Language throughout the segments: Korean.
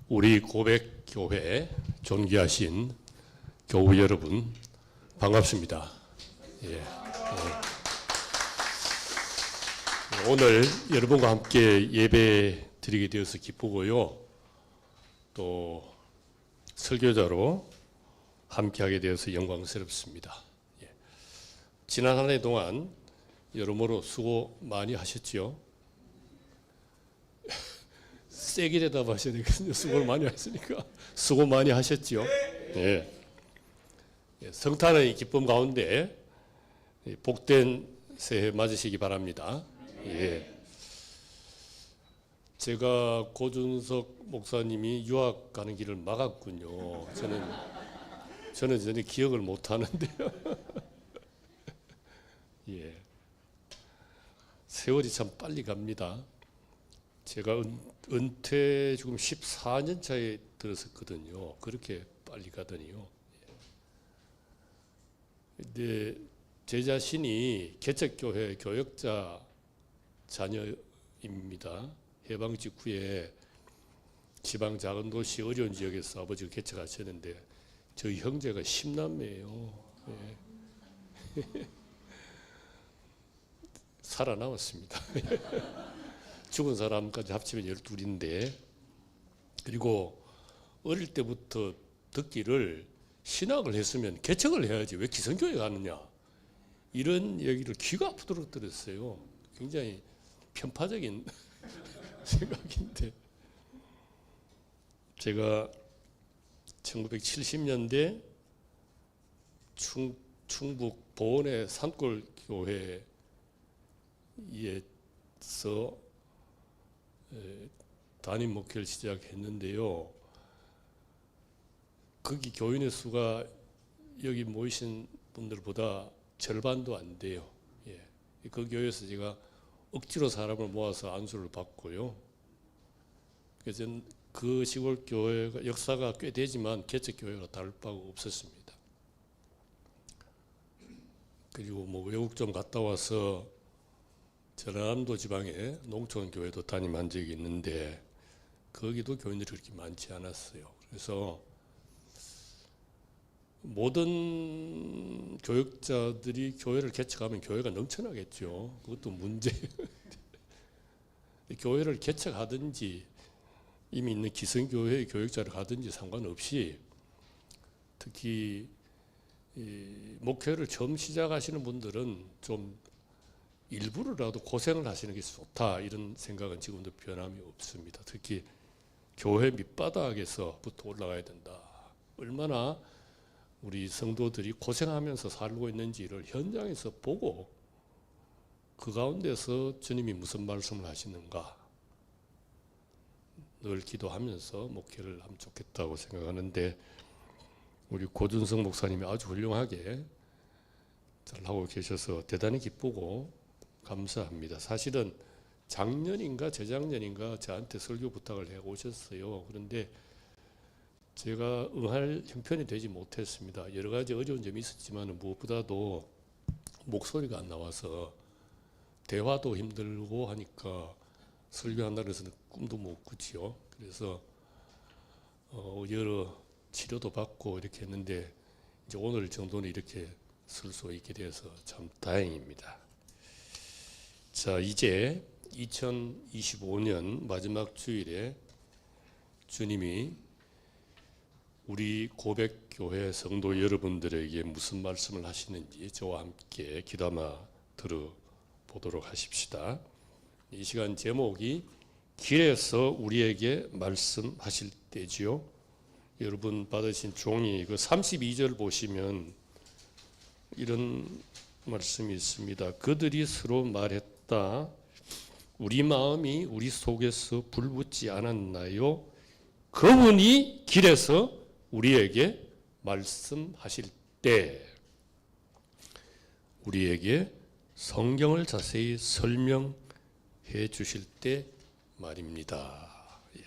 우리 고백교회 존귀하신 교우 여러분 반갑습니다. 예. 오늘 여러분과 함께 예배 드리게 되어서 기쁘고요. 또 설교자로 함께하게 되어서 영광스럽습니다. 예. 지난 한 해 동안 여러모로 수고 많이 하셨지요. 세게 대답하셔야 되거든요. 수고를 많이 하시니까. 수고 많이 하셨지요. 예. 성탄의 기쁨 가운데 복된 새해 맞으시기 바랍니다. 예. 제가 고준석 목사님이 유학 가는 길을 막았군요. 저는 전혀 기억을 못 하는데요. 예. 세월이 참 빨리 갑니다. 제가 은퇴 지금 14년 차에 들었었거든요. 그렇게 빨리 가더니요. 근데 제 자신이 개척교회 교역자 자녀입니다. 해방 직후에 지방 작은 도시 어려운 지역에서 아버지가 개척하셨는데 저희 형제가 10남매예요. 예. 살아남았습니다. 죽은 사람까지 합치면 12인데, 그리고 어릴 때부터 듣기를 신학을 했으면 개척을 해야지 왜 기성교회 가느냐, 이런 얘기를 귀가 아프도록 들었어요. 굉장히 편파적인 생각인데, 제가 1970년대 충북 보원의 산골교회에서 담임 목회를 시작했는데요. 거기 교인의 수가 여기 모이신 분들보다 절반도 안 돼요. 예. 그 교회에서 제가 억지로 사람을 모아서 안수를 받고요. 그래서 그 시골 교회가 역사가 꽤 되지만 개척 교회가 다를 바가 없었습니다. 그리고 뭐 외국 좀 갔다 와서 전라남도 지방에 농촌 교회도 담임한 적이 있는데 거기도 교인들이 그렇게 많지 않았어요. 그래서 모든 교역자들이 교회를 개척하면 교회가 넘쳐나겠죠. 그것도 문제예요. 교회를 개척하든지 이미 있는 기성교회의 교역자를 가든지 상관없이 특히 목회를 처음 시작하시는 분들은 좀 일부러라도 고생을 하시는 게 좋다, 이런 생각은 지금도 변함이 없습니다. 특히 교회 밑바닥에서부터 올라가야 된다. 얼마나 우리 성도들이 고생하면서 살고 있는지를 현장에서 보고 그 가운데서 주님이 무슨 말씀을 하시는가 늘 기도하면서 목회를 하면 좋겠다고 생각하는데, 우리 고준석 목사님이 아주 훌륭하게 잘하고 계셔서 대단히 기쁘고 감사합니다. 사실은 작년인가 재작년인가 저한테 설교 부탁을 해 오셨어요. 그런데 제가 응할 형편이 되지 못했습니다. 여러 가지 어려운 점이 있었지만 무엇보다도 목소리가 안 나와서 대화도 힘들고 하니까 설교한다고 해서 꿈도 못 꾸지요. 그래서 여러 치료도 받고 이렇게 했는데 이제 오늘 정도는 이렇게 쓸 수 있게 돼서 참 다행입니다. 자, 이제 2025년 마지막 주일에 주님이 우리 고백교회 성도 여러분들에게 무슨 말씀을 하시는지 저와 함께 귀담아 들어보도록 하십시다. 이 시간 제목이 길에서 우리에게 말씀하실 때지요. 여러분 받으신 종이 그 32절 보시면 이런 말씀이 있습니다. 그들이 서로 말했다. 우리 마음이 우리 속에서 불붙지 않았나요? 그분이 길에서 우리에게 말씀하실 때, 우리에게 성경을 자세히 설명해 주실 때 말입니다. 예.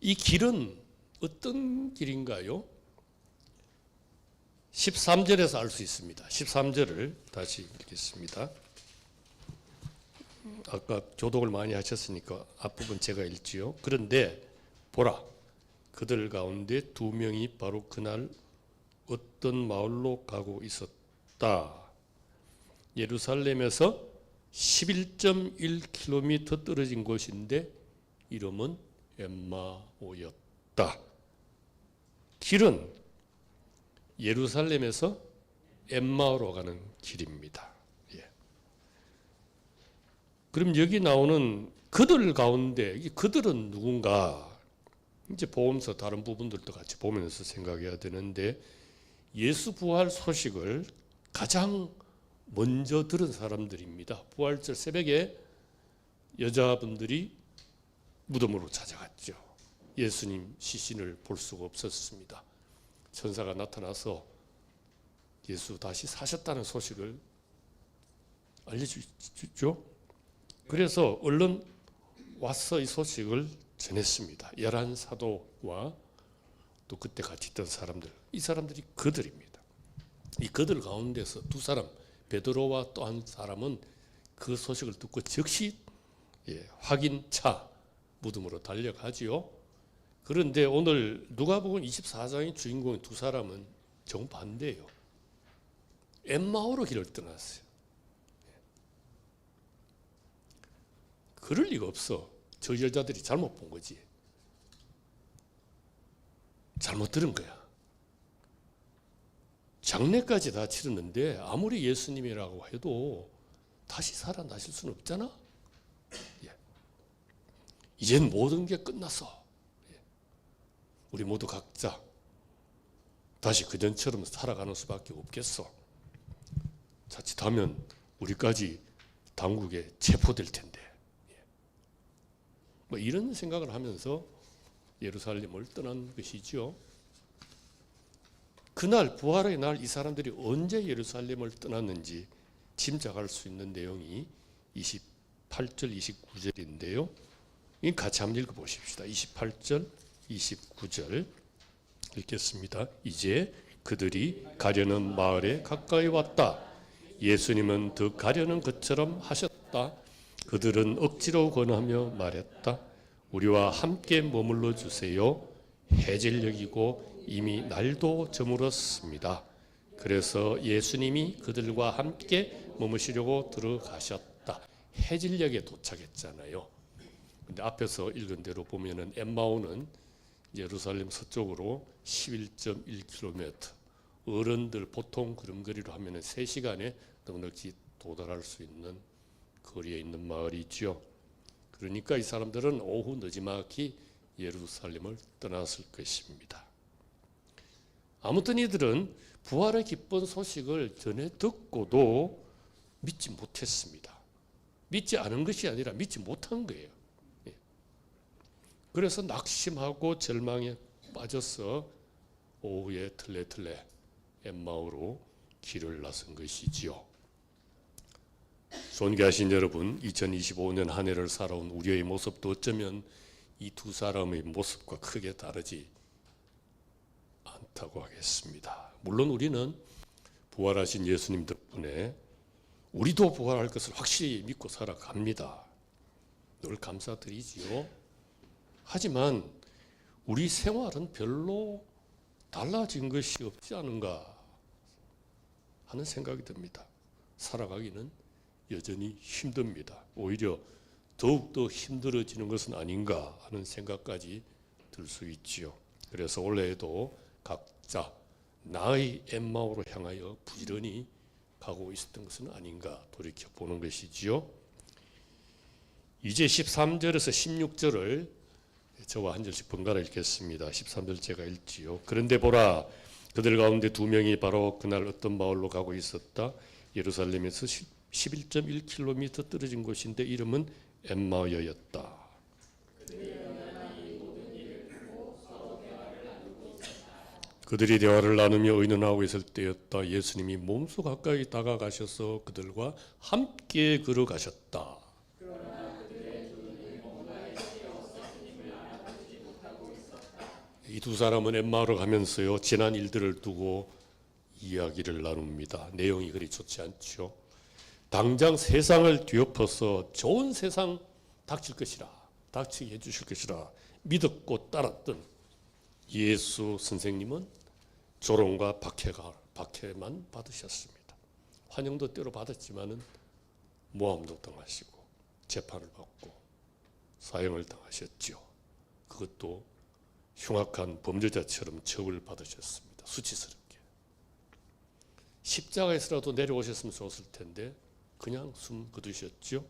이 길은 어떤 길인가요? 13절에서 알 수 있습니다. 13절을 다시 읽겠습니다. 아까 교독을 많이 하셨으니까 앞부분 제가 읽지요. 그런데 보라, 그들 가운데 두 명이 바로 그날 어떤 마을로 가고 있었다. 예루살렘에서 11.1km 떨어진 곳인데 이름은 엠마오였다. 길은 예루살렘에서 엠마오로 가는 길입니다. 예. 그럼 여기 나오는 그들 가운데 이 그들은 누군가? 이제 보면서 다른 부분들도 같이 보면서 생각해야 되는데 예수 부활 소식을 가장 먼저 들은 사람들입니다. 부활절 새벽에 여자분들이 무덤으로 찾아갔죠. 예수님 시신을 볼 수가 없었습니다. 천사가 나타나서 예수 다시 사셨다는 소식을 알려주죠. 그래서 얼른 와서 이 소식을 전했습니다. 11사도와 또 그때 같이 있던 사람들, 이 사람들이 그들입니다. 이 그들 가운데서 두 사람, 베드로와 또 한 사람은 그 소식을 듣고 즉시 확인차 무덤으로 달려가지요. 그런데 오늘 누가복음 24장의 주인공인 두 사람은 정반대예요. 엠마오로 길을 떠났어요. 그럴 리가 없어. 저 여자들이 잘못 본 거지. 잘못 들은 거야. 장례까지 다 치렀는데 아무리 예수님이라고 해도 다시 살아나실 수는 없잖아. 예. 이젠 모든 게 끝났어. 예. 우리 모두 각자 다시 그전처럼 살아가는 수밖에 없겠어. 자칫하면 우리까지 당국에 체포될 텐데. 예. 뭐 이런 생각을 하면서 예루살렘을 떠난 것이죠. 그날 부활의 날 이 사람들이 언제 예루살렘을 떠났는지 짐작할 수 있는 내용이 28절, 29절인데요. 이 같이 한번 읽어보십시다. 28절, 29절 읽겠습니다. 이제 그들이 가려는 마을에 가까이 왔다. 예수님은 더 가려는 것처럼 하셨다. 그들은 억지로 권하며 말했다. 우리와 함께 머물러 주세요. 해질녘이고 이미 날도 저물었습니다. 그래서 예수님이 그들과 함께 머무시려고 들어가셨다. 해질녘에 도착했잖아요. 근데 앞에서 읽은 대로 보면은 엠마오는 예루살렘 서쪽으로 11.1km. 어른들 보통 걸음거리로 하면은 3시간에 넉넉히 도달할 수 있는 거리에 있는 마을이죠. 그러니까 이 사람들은 오후 늦지막히 예루살렘을 떠났을 것입니다. 아무튼 이들은 부활의 기쁜 소식을 전해 듣고도 믿지 못했습니다. 믿지 않은 것이 아니라 믿지 못한 거예요. 그래서 낙심하고 절망에 빠져서 오후에 틀레틀레 엠마오로 길을 나선 것이지요. 존귀하신 여러분, 2025년 한 해를 살아온 우리의 모습도 어쩌면 이 두 사람의 모습과 크게 다르지 않다고 하겠습니다. 물론 우리는 부활하신 예수님 덕분에 우리도 부활할 것을 확실히 믿고 살아갑니다. 늘 감사드리지요. 하지만 우리 생활은 별로 달라진 것이 없지 않은가 하는 생각이 듭니다. 살아가기는 여전히 힘듭니다. 오히려 더욱더 힘들어지는 것은 아닌가 하는 생각까지 들 수 있지요. 그래서 올해에도 각자 나의 엠마오로 향하여 부지런히 가고 있었던 것은 아닌가 돌이켜보는 것이지요. 이제 13절에서 16절을 저와 한 절씩 번갈아 읽겠습니다. 13절 제가 읽지요. 그런데 보라, 그들 가운데 두 명이 바로 그날 어떤 마을로 가고 있었다. 예루살렘에서 11.1km 떨어진 곳인데 이름은 엠마오였다. 그들이 대화를 나누며 의논하고 있을 때였다. 예수님이 몸소 가까이 다가가셔서 그들과 함께 걸어가셨다. 이 두 사람은 엠마오로 가면서요 지난 일들을 두고 이야기를 나눕니다. 내용이 그리 좋지 않죠. 당장 세상을 뒤엎어서 좋은 세상 닥칠 것이라, 닥치게 해주실 것이라 믿었고 따랐던 예수 선생님은 조롱과 박해만 받으셨습니다. 환영도 때로 받았지만은 모함도 당하시고 재판을 받고 사형을 당하셨죠. 그것도 흉악한 범죄자처럼 처벌받으셨습니다. 수치스럽게. 십자가에서라도 내려오셨으면 좋았을 텐데 그냥 숨 거두셨죠.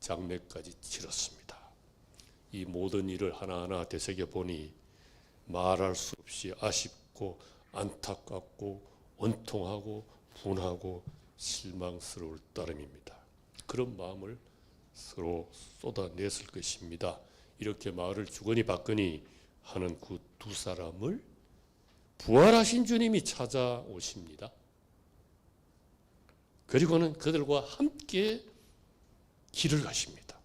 장례까지 치렀습니다. 이 모든 일을 하나하나 되새겨 보니 말할 수 없이 아쉽고 안타깝고 원통하고 분하고 실망스러울 따름입니다. 그런 마음을 서로 쏟아냈을 것입니다. 이렇게 말을 주거니 받거니 하는 그 두 사람을 부활하신 주님이 찾아오십니다. 그리고는 그들과 함께 길을 가십니다.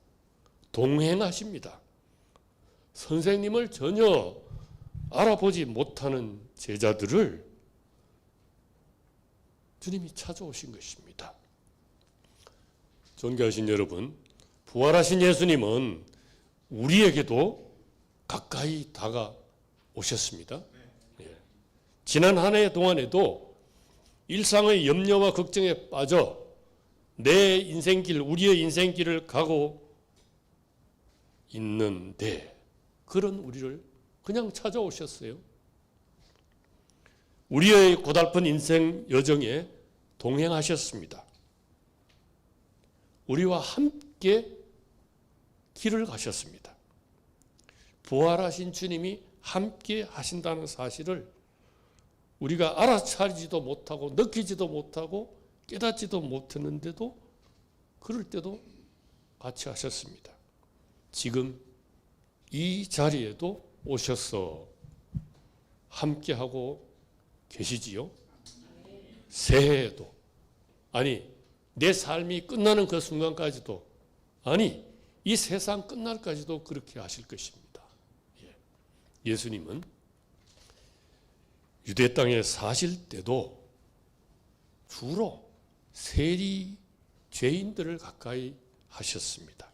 동행하십니다. 선생님을 전혀 알아보지 못하는 제자들을 주님이 찾아오신 것입니다. 존경하신 여러분, 부활하신 예수님은 우리에게도 가까이 다가오셨습니다. 예. 지난 한 해 동안에도 일상의 염려와 걱정에 빠져 내 인생길, 우리의 인생길을 가고 있는데 그런 우리를 그냥 찾아오셨어요. 우리의 고달픈 인생 여정에 동행하셨습니다. 우리와 함께 길을 가셨습니다. 부활하신 주님이 함께 하신다는 사실을 우리가 알아차리지도 못하고 느끼지도 못하고 깨닫지도 못했는데도 그럴 때도 같이 하셨습니다. 지금 이 자리에도 오셔서 함께하고 계시지요. 새해에도, 아니 내 삶이 끝나는 그 순간까지도, 아니 이 세상 끝날까지도 그렇게 하실 것입니다. 예수님은 유대 땅에 사실 때도 주로 세리 죄인들을 가까이 하셨습니다.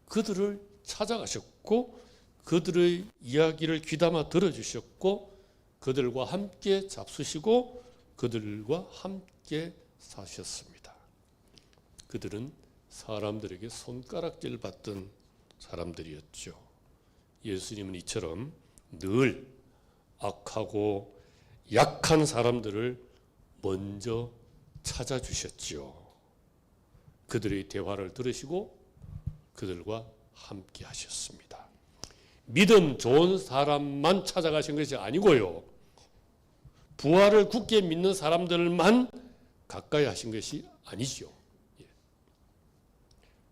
그들을 찾아가셨고 그들의 이야기를 귀담아 들어주셨고 그들과 함께 잡수시고 그들과 함께 사셨습니다. 그들은 사람들에게 손가락질 받던 사람들이었죠. 예수님은 이처럼 늘 악하고 약한 사람들을 먼저 찾아주셨죠. 그들의 대화를 들으시고 그들과 함께 하셨습니다. 믿음 좋은 사람만 찾아가신 것이 아니고요. 부활을 굳게 믿는 사람들만 가까이 하신 것이 아니죠.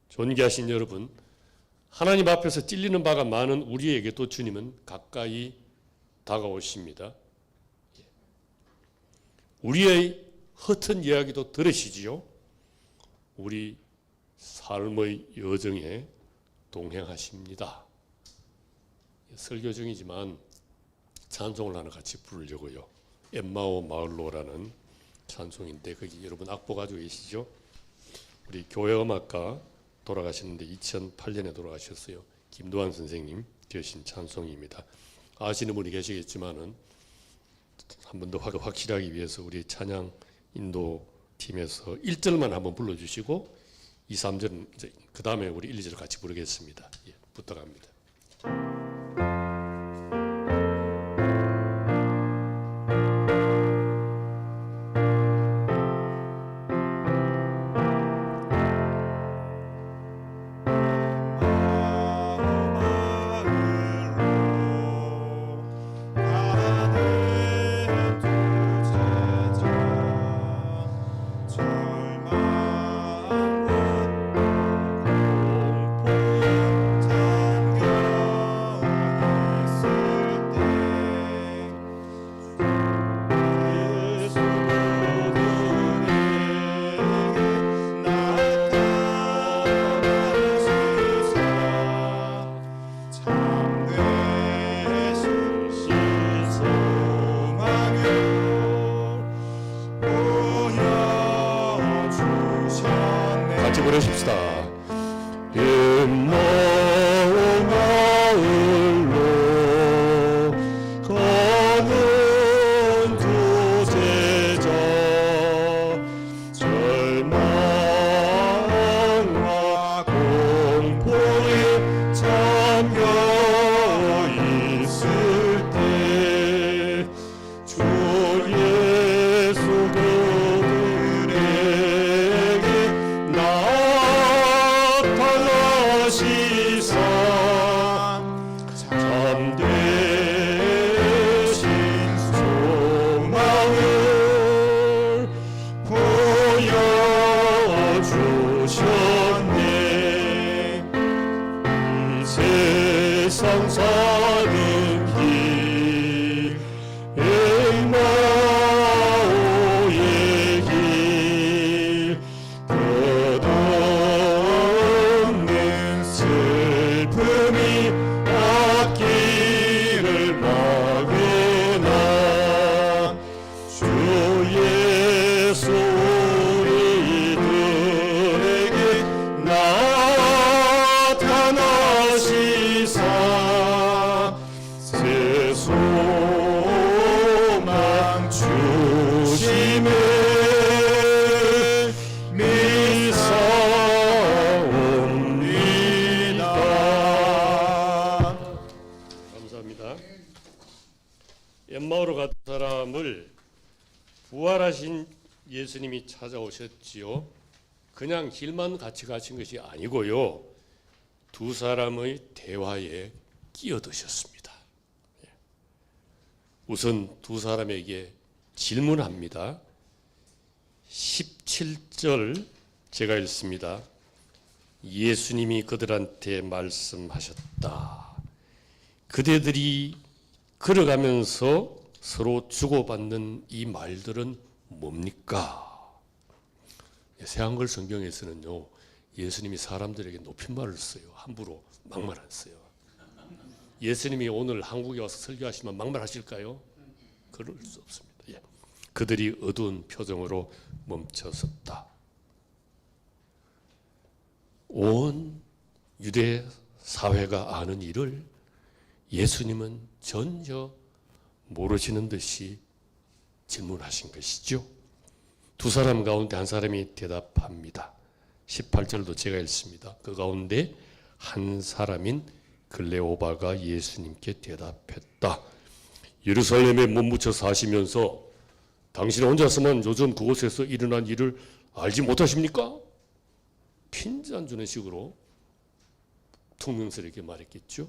존귀하신 여러분, 하나님 앞에서 찔리는 바가 많은 우리에게도 주님은 가까이 다가오십니다. 우리의 헛된 이야기도 들으시지요. 우리 삶의 여정에 동행하십니다. 설교 중이지만 찬송을 하나 같이 부르려고요. 엠마오 마을로라는 찬송인데 거기 여러분 악보 가지고 계시죠? 우리 교회음악가 돌아가셨는데 2008년에 돌아가셨어요. 김도환 선생님 되신 찬송입니다. 아시는 분이 계시겠지만은 한 번 더 확실하기 위해서 우리 찬양 인도 팀에서 1절만 한번 불러주시고 2, 3절은 이제 그 다음에 우리 1, 2절 같이 부르겠습니다. 예, 부탁합니다. 절망과 공포 그러십시다. 엠마오 마을로 가는 두 제자 절망과 공포에 잠겨 있을 때 주 예수 그들에게 나타나시사 참되신 소망을 보여주셨네. 이 세상 사는 길 엠마오의 길 끝없는 슬픔이 앞길을 막으나 주 예수 우리들에게 나타나시사 새 소망 주심에 미사옵니다. 감사합니다. 엠마오로 간 사람을 부활하신 예수님이 찾아오셨지요. 그냥 길만 같이 가신 것이 아니고요. 두 사람의 대화에 끼어드셨습니다. 우선 두 사람에게 질문합니다. 17절 제가 읽습니다. 예수님이 그들한테 말씀하셨다. 그대들이 걸어가면서 서로 주고받는 이 말들은 뭡니까? 새한글 성경에서는요, 예수님이 사람들에게 높임말을 써요. 함부로 막말 안 써요. 예수님이 오늘 한국에 와서 설교하시면 막말하실까요? 그럴 수 없습니다. 예. 그들이 어두운 표정으로 멈춰섰다. 온 유대 사회가 아는 일을 예수님은 전혀 모르시는 듯이 질문하신 것이죠. 두 사람 가운데 한 사람이 대답합니다. 18절도 제가 읽습니다. 그 가운데 한 사람인 글레오바가 예수님께 대답했다. 예루살렘에 몸묻혀 사시면서 당신 혼자서만 요즘 그곳에서 일어난 일을 알지 못하십니까? 핀잔 주는 식으로 퉁명스럽게 말했겠죠.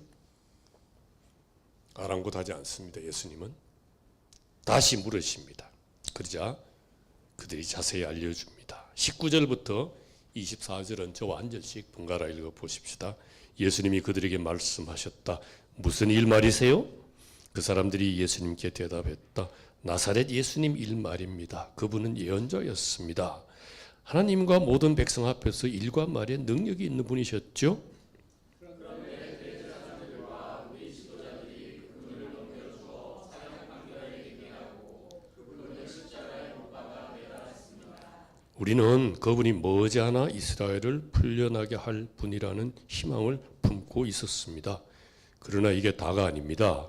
아랑곳하지 않습니다. 예수님은 다시 물으십니다. 그러자 그들이 자세히 알려줍니다. 19절부터 24절은 저와 한 절씩 번갈아 읽어보십시다. 예수님이 그들에게 말씀하셨다. 무슨 일 말이세요? 그 사람들이 예수님께 대답했다. 나사렛 예수님 일 말입니다. 그분은 예언자였습니다. 하나님과 모든 백성 앞에서 일과 말에 능력이 있는 분이셨죠? 우리는 그분이 머지않아 이스라엘을 풀려나게 할 분이라는 희망을 품고 있었습니다. 그러나 이게 다가 아닙니다.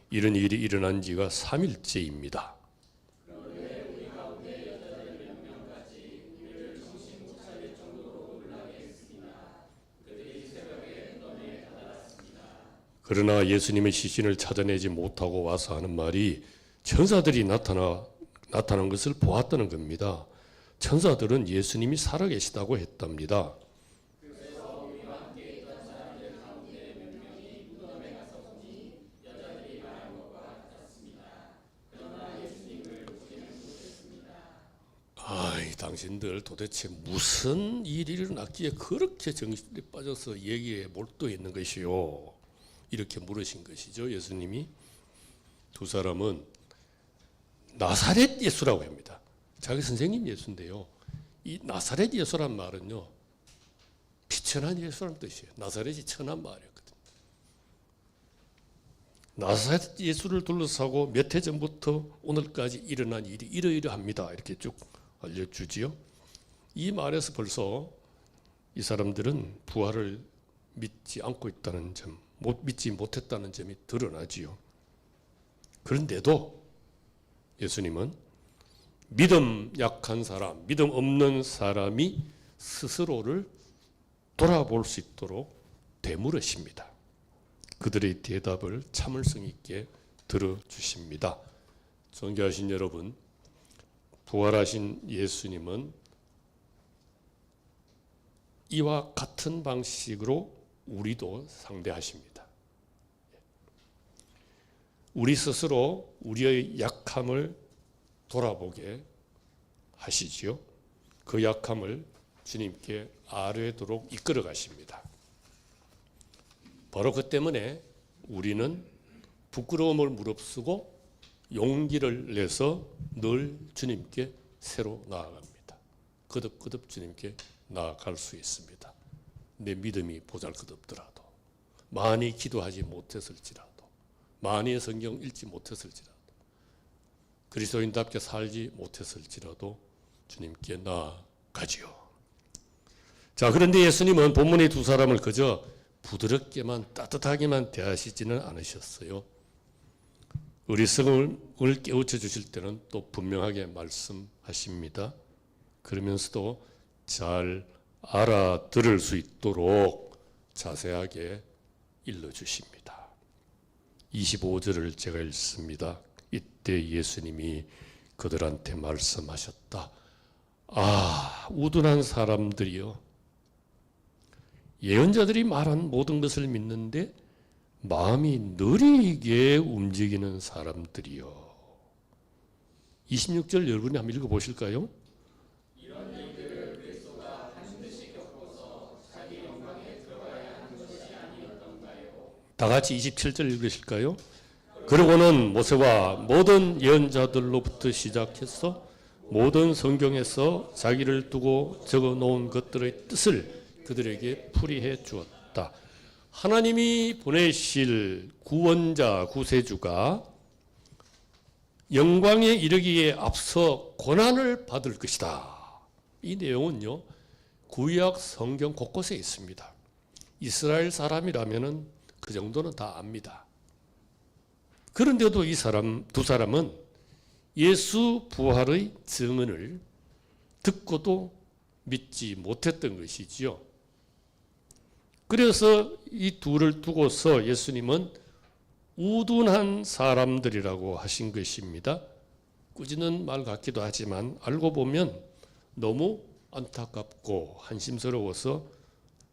이런 일이 일어난 지가 3일째입니다. 그러나 예수님의 시신을 찾아내지 못하고 와서 하는 말이 천사들이 나타난 것을 보았다는 겁니다. 천사들은 예수님이 살아계시다고 했답니다. 당신들 도대체 무슨 일이 일어났기에 그렇게 정신에 빠져서 얘기에 몰두해 있는 것이요? 이렇게 물으신 것이죠. 예수님이. 두 사람은 나사렛 예수라고 합니다. 자기 선생님 예수인데요. 이 나사렛 예수란 말은요, 비천한 예수라는 뜻이에요. 나사렛이 천한 말이었거든요. 나사렛 예수를 둘러싸고 몇 해 전부터 오늘까지 일어난 일이 이러이러합니다. 이렇게 쭉 알려주지요. 이 말에서 벌써 이 사람들은 부활을 믿지 않고 있다는 점, 믿지 못했다는 점이 드러나지요. 그런데도 예수님은 믿음 약한 사람, 믿음 없는 사람이 스스로를 돌아볼 수 있도록 되물으십니다. 그들의 대답을 참을성 있게 들어주십니다. 존경하신 여러분, 부활하신 예수님은 이와 같은 방식으로 우리도 상대하십니다. 우리 스스로 우리의 약함을 돌아보게 하시지요. 그 약함을 주님께 아뢰도록 이끌어 가십니다. 바로 그 때문에 우리는 부끄러움을 무릅쓰고 용기를 내서 늘 주님께 새로 나아갑니다. 거듭거듭 주님께 나아갈 수 있습니다. 내 믿음이 보잘것없더라도, 많이 기도하지 못했을지라도, 많이 성경 읽지 못했을지라도, 그리스도인답게 살지 못했을지라도 주님께 나아가지요. 자, 그런데 예수님은 본문의 두 사람을 그저 부드럽게만 따뜻하게만 대하시지는 않으셨어요. 의리성을 깨우쳐 주실 때는 또 분명하게 말씀하십니다. 그러면서도 잘 알아들을 수 있도록 자세하게 일러주십니다. 25절을 제가 읽습니다. 이때 예수님이 그들한테 말씀하셨다. 아, 우둔한 사람들이여. 예언자들이 말한 모든 것을 믿는데 마음이 느리게 움직이는 사람들이요. 26절 여러분이 한번 읽어보실까요? 이런 일들을 그리스도가 반드시 겪어서 자기 영광에 들어가야 하는 것이 아니었던가요? 다 같이 27절 읽으실까요? 그러고는 모세와 모든 예언자들로부터 시작해서 모든 성경에서 자기를 두고 적어놓은 것들의 뜻을 그들에게 풀이해 주었다. 하나님이 보내실 구원자, 구세주가 영광에 이르기에 앞서 고난을 받을 것이다. 이 내용은요, 구약 성경 곳곳에 있습니다. 이스라엘 사람이라면 그 정도는 다 압니다. 그런데도 이 두 사람은 예수 부활의 증언을 듣고도 믿지 못했던 것이지요. 그래서 이 둘을 두고서 예수님은 우둔한 사람들이라고 하신 것입니다. 꾸짖는 말 같기도 하지만 알고 보면 너무 안타깝고 한심스러워서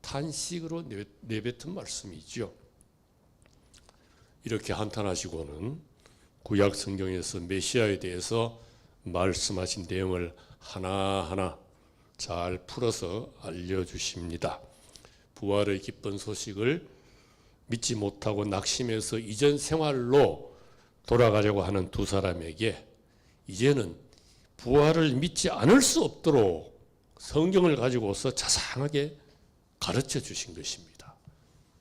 탄식으로 내뱉은 말씀이죠. 이렇게 한탄하시고는 구약 성경에서 메시아에 대해서 말씀하신 내용을 하나하나 잘 풀어서 알려주십니다. 부활의 기쁜 소식을 믿지 못하고 낙심해서 이전 생활로 돌아가려고 하는 두 사람에게 이제는 부활을 믿지 않을 수 없도록 성경을 가지고서 자상하게 가르쳐 주신 것입니다.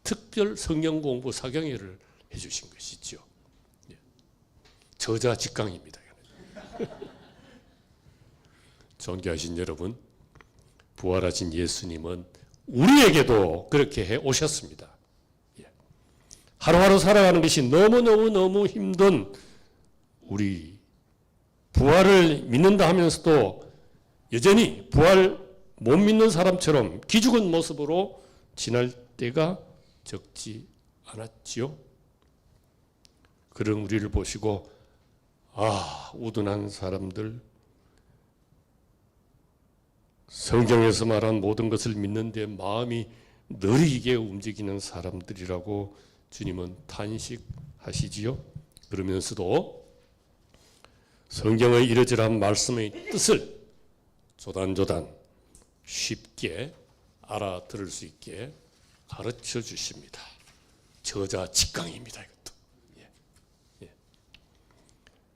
특별 성경 공부 사경회를 해 주신 것이죠. 저자 직강입니다. 존경하신 여러분, 부활하신 예수님은 우리에게도 그렇게 해 오셨습니다. 하루하루 살아가는 것이 너무너무 힘든 우리, 부활을 믿는다 하면서도 여전히 부활 못 믿는 사람처럼 기죽은 모습으로 지날 때가 적지 않았지요. 그런 우리를 보시고 아, 우둔한 사람들, 성경에서 말한 모든 것을 믿는데 마음이 느리게 움직이는 사람들이라고 주님은 탄식하시지요. 그러면서도 성경의 이러저러한 말씀의 뜻을 조단조단 쉽게 알아들을 수 있게 가르쳐 주십니다. 저자 직강입니다. 이것도.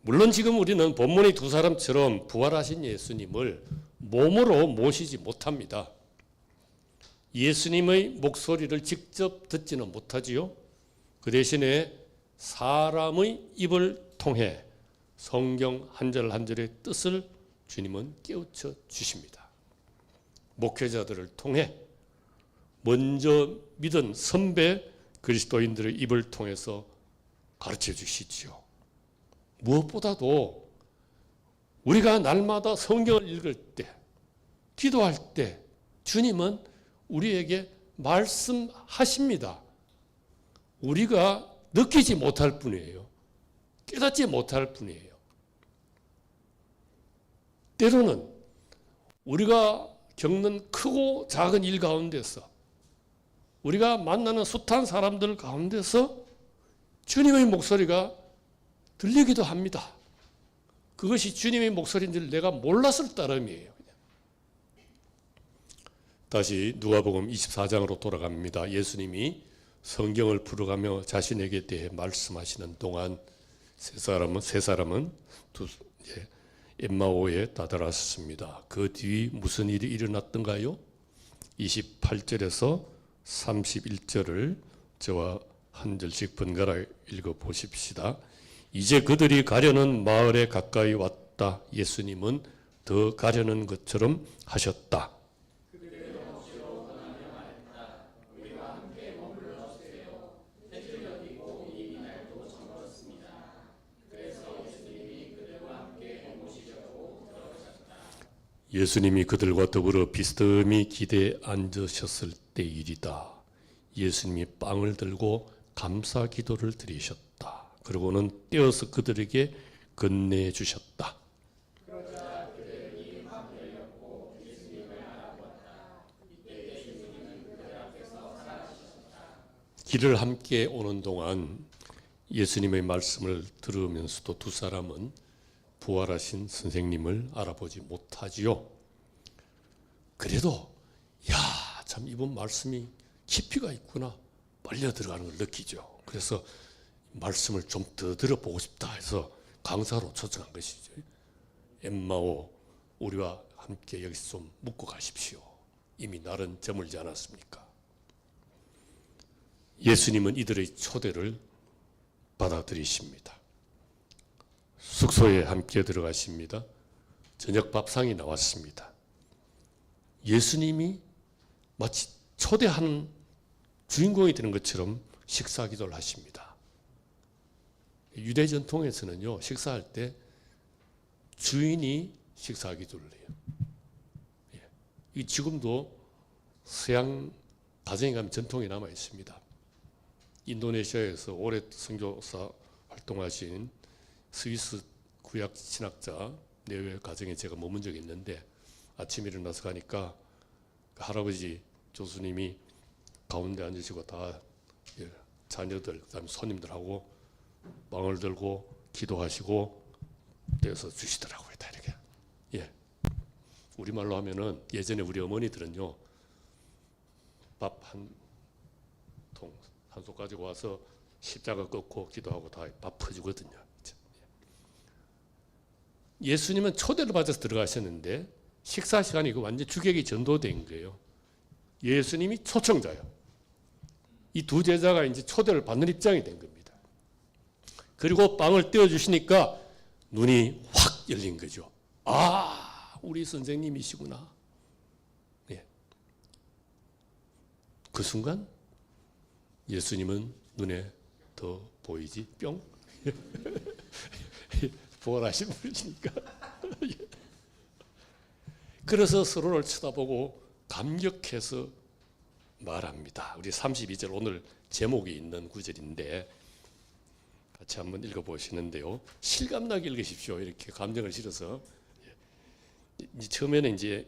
물론 지금 우리는 본문의 두 사람처럼 부활하신 예수님을 몸으로 모시지 못합니다. 예수님의 목소리를 직접 듣지는 못하지요. 그 대신에 사람의 입을 통해 성경 한 절 한 절의 뜻을 주님은 깨우쳐 주십니다. 목회자들을 통해 먼저 믿은 선배 그리스도인들의 입을 통해서 가르쳐 주시지요. 무엇보다도 우리가 날마다 성경을 읽을 때, 기도할 때 주님은 우리에게 말씀하십니다. 우리가 느끼지 못할 뿐이에요. 깨닫지 못할 뿐이에요. 때로는 우리가 겪는 크고 작은 일 가운데서, 우리가 만나는 숱한 사람들 가운데서 주님의 목소리가 들리기도 합니다. 그것이 주님의 목소리인 줄 내가 몰랐을 따름이에요. 다시 누가복음 24장으로 돌아갑니다. 예수님이 성경을 풀어가며 자신에게 대해 말씀하시는 동안 세 사람은 엠마오에 다다랐습니다. 그 뒤 무슨 일이 일어났던가요? 28절에서 31절을 저와 한 절씩 번갈아 읽어 보십시다. 이제 그들이 가려는 마을에 가까이 왔다. 예수님은 더 가려는 것처럼 하셨다. 예수님이 그들과 더불어 비스듬히 기대에 앉으셨을 때 일이다. 예수님이 빵을 들고 감사 기도를 드리셨다. 그리고는 떼어서 그들에게 건네주셨다. 길을 함께 오는 동안 예수님의 말씀을 들으면서도 두 사람은 부활하신 선생님을 알아보지 못하지요. 그래도 참 이번 말씀이 깊이가 있구나, 빨려 들어가는 걸 느끼죠. 그래서 말씀을 좀 더 들어보고 싶다 해서 강사로 초청한 것이죠. 엠마오, 우리와 함께 여기서 좀 묵고 가십시오. 이미 날은 저물지 않았습니까? 예수님은 이들의 초대를 받아들이십니다. 숙소에 함께 들어가십니다. 저녁 밥상이 나왔습니다. 예수님이 마치 초대한 주인공이 되는 것처럼 식사 기도를 하십니다. 유대 전통에서는요, 식사할 때 주인이 식사 기도를 해요. 이 지금도 서양 가정에 가면 전통이 남아 있습니다. 인도네시아에서 오래 선교사 활동하신 스위스 구약 신학자 내외 가정에 제가 머문 적이 있는데, 아침에 일어나서 가니까 그 할아버지 교수님이 가운데 앉으시고 다 자녀들, 그다음에 손님들하고 빵을 들고 기도하시고 떼어서 주시더라고요. 다 이렇게. 우리말로 하면은 예전에 우리 어머니들은요, 밥 한 솥 가지고 와서 십자가 꺾고 기도하고 다 밥 퍼주거든요. 예수님은 초대를 받아서 들어가셨는데 식사 시간이 완전 주객이 전도된 거예요. 예수님이 초청자예요. 이 두 제자가 이제 초대를 받는 입장이 된 겁니다. 그리고 빵을 떼어주시니까 눈이 확 열린 거죠. 우리 선생님이시구나. 그 순간 예수님은 눈에 더 보이지 뿅. 부활하신 분이시니까. 그래서 서로를 쳐다보고 감격해서 말합니다. 우리 32절 오늘 제목이 있는 구절인데 같이 한번 읽어보시는데요. 실감나게 읽으십시오. 이렇게 감정을 실어서. 처음에는 이제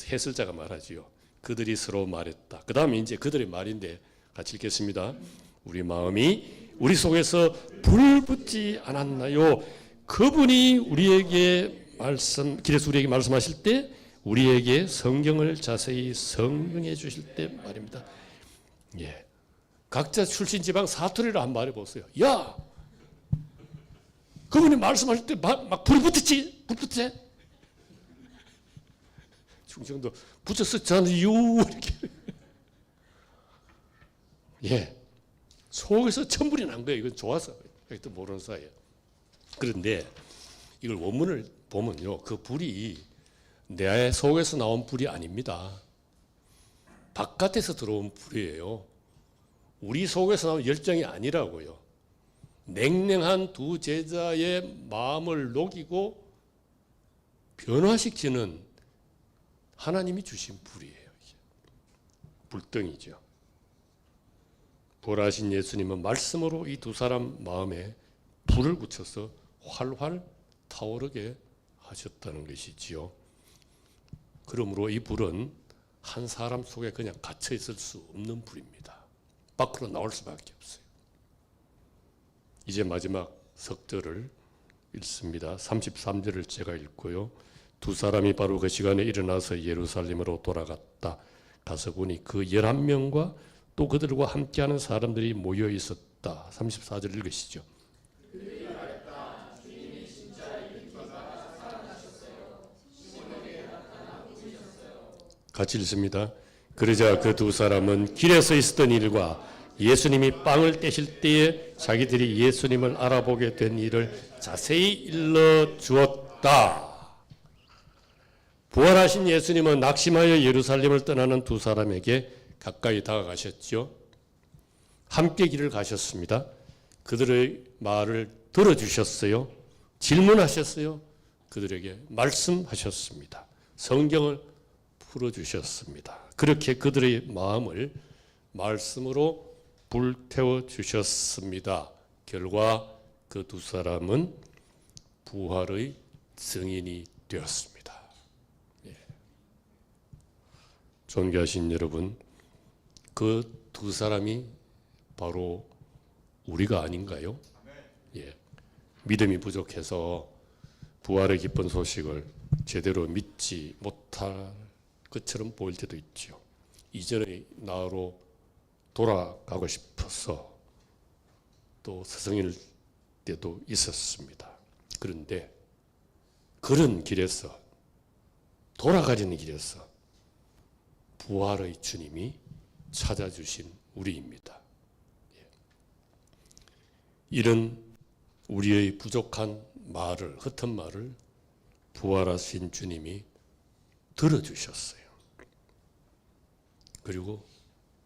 해설자가 말하지요. 그들이 서로 말했다. 그 다음에 이제 그들의 말인데 같이 읽겠습니다. 우리 마음이 우리 속에서 불붙지 않았나요? 그분이 길에서 우리에게 말씀하실 때 우리에게 성경을 자세히 설명해 주실 때 말입니다. 각자 출신 지방 사투리를 한번 말해보세요. 야! 그분이 말씀하실 때 막 불 붙었지? 불 붙지? 충청도 붙였었잖아요. 이렇게. 속에서 천불이 난 거예요. 이건 좋아서. 또 모르는 사이에. 그런데 이걸 원문을 보면요. 그 불이 내 속에서 나온 불이 아닙니다. 바깥에서 들어온 불이에요. 우리 속에서 나온 열정이 아니라고요. 냉랭한 두 제자의 마음을 녹이고 변화시키는 하나님이 주신 불이에요. 불덩이죠. 부활하신 예수님은 말씀으로 이 두 사람 마음에 불을 붙여서 활활 타오르게 하셨다는 것이지요. 그러므로 이 불은 한 사람 속에 그냥 갇혀 있을 수 없는 불입니다. 밖으로 나올 수밖에 없어요. 이제 마지막 석절을 읽습니다. 33절을 제가 읽고요. 두 사람이 바로 그 시간에 일어나서 예루살렘으로 돌아갔다. 가서 보니 그 11명과 또 그들과 함께하는 사람들이 모여 있었다. 34절 읽으시죠. 같이 읽습니다. 그러자 그 두 사람은 길에서 있었던 일과 예수님이 빵을 떼실 때에 자기들이 예수님을 알아보게 된 일을 자세히 일러 주었다. 부활하신 예수님은 낙심하여 예루살렘을 떠나는 두 사람에게 가까이 다가가셨죠. 함께 길을 가셨습니다. 그들의 말을 들어주셨어요. 질문하셨어요. 그들에게 말씀하셨습니다. 성경을 풀어주셨습니다. 그렇게 그들의 마음을 말씀으로 불태워 주셨습니다. 결과 그 두 사람은 부활의 증인이 되었습니다. 존귀하신 여러분, 그 두 사람이 바로 우리가 아닌가요? 예. 믿음이 부족해서 부활의 기쁜 소식을 제대로 믿지 못할 것처럼 보일 때도 있죠. 이전의 나로 돌아가고 싶어서 또 스승일 때도 있었습니다. 그런데 그런 길에서, 돌아가려는 길에서 부활의 주님이 찾아주신 우리입니다. 이런 우리의 부족한 말을, 흩은 말을 부활하신 주님이 들어주셨어요. 그리고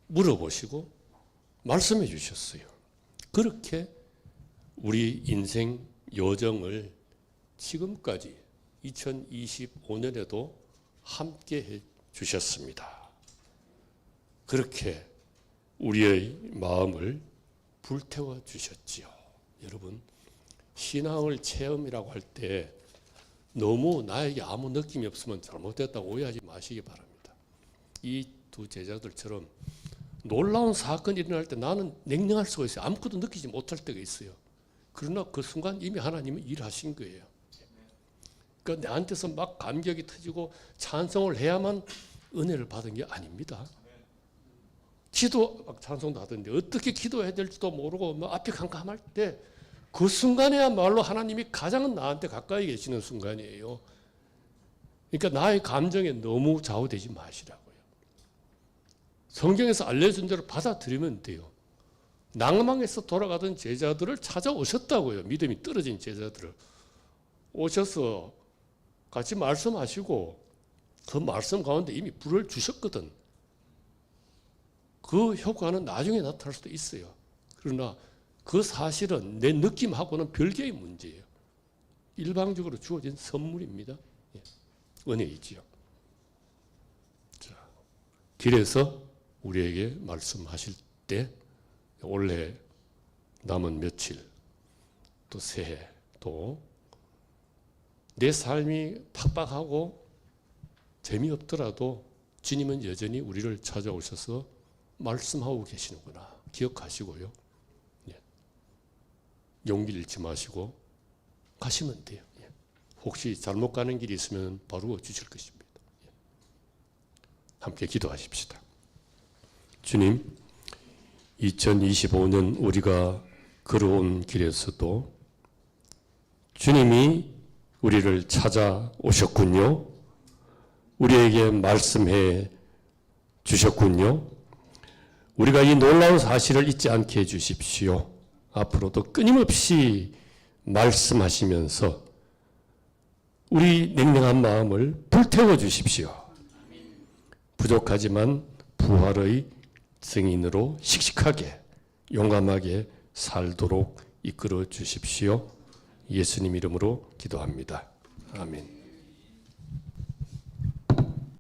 물어보시고 말씀해 주셨어요. 그렇게 우리 인생 여정을 지금까지 2025년에도 함께 해 주셨습니다. 그렇게 우리의 마음을 불태워 주셨지요. 여러분, 신앙을 체험이라고 할 때 너무 나에게 아무 느낌이 없으면 잘못됐다고 오해하지 마시기 바랍니다. 이 두 제자들처럼 놀라운 사건이 일어날 때 나는 냉랭할 수가 있어요. 아무것도 느끼지 못할 때가 있어요. 그러나 그 순간 이미 하나님은 일하신 거예요. 그러니까 나한테서 막 감격이 터지고 찬송을 해야만 은혜를 받은 게 아닙니다. 기도 막 찬송도 하던데 어떻게 기도해야 될지도 모르고 막 앞이 캄캄할 때 그 순간에야말로 하나님이 가장 나한테 가까이 계시는 순간이에요. 그러니까 나의 감정에 너무 좌우되지 마시라고요. 성경에서 알려준 대로 받아들이면 돼요. 낭망에서 돌아가던 제자들을 찾아오셨다고요. 믿음이 떨어진 제자들을 오셔서 같이 말씀하시고 그 말씀 가운데 이미 불을 주셨거든. 그 효과는 나중에 나타날 수도 있어요. 그러나 그 사실은 내 느낌하고는 별개의 문제예요. 일방적으로 주어진 선물입니다. 은혜이지요. 자, 길에서 우리에게 말씀하실 때 올해 남은 며칠 또 새해 또 내 삶이 팍팍하고 재미없더라도 주님은 여전히 우리를 찾아오셔서 말씀하고 계시는구나 기억하시고요. 용기를 잃지 마시고 가시면 돼요. 혹시 잘못 가는 길이 있으면 바로 주실 것입니다. 함께 기도하십시다. 주님, 2025년 우리가 걸어온 길에서도 주님이 우리를 찾아오셨군요. 우리에게 말씀해 주셨군요. 우리가 이 놀라운 사실을 잊지 않게 해주십시오. 앞으로도 끊임없이 말씀하시면서 우리 냉랭한 마음을 불태워 주십시오. 부족하지만 부활의 증인으로 씩씩하게 용감하게 살도록 이끌어 주십시오. 예수님 이름으로 기도합니다. 아멘.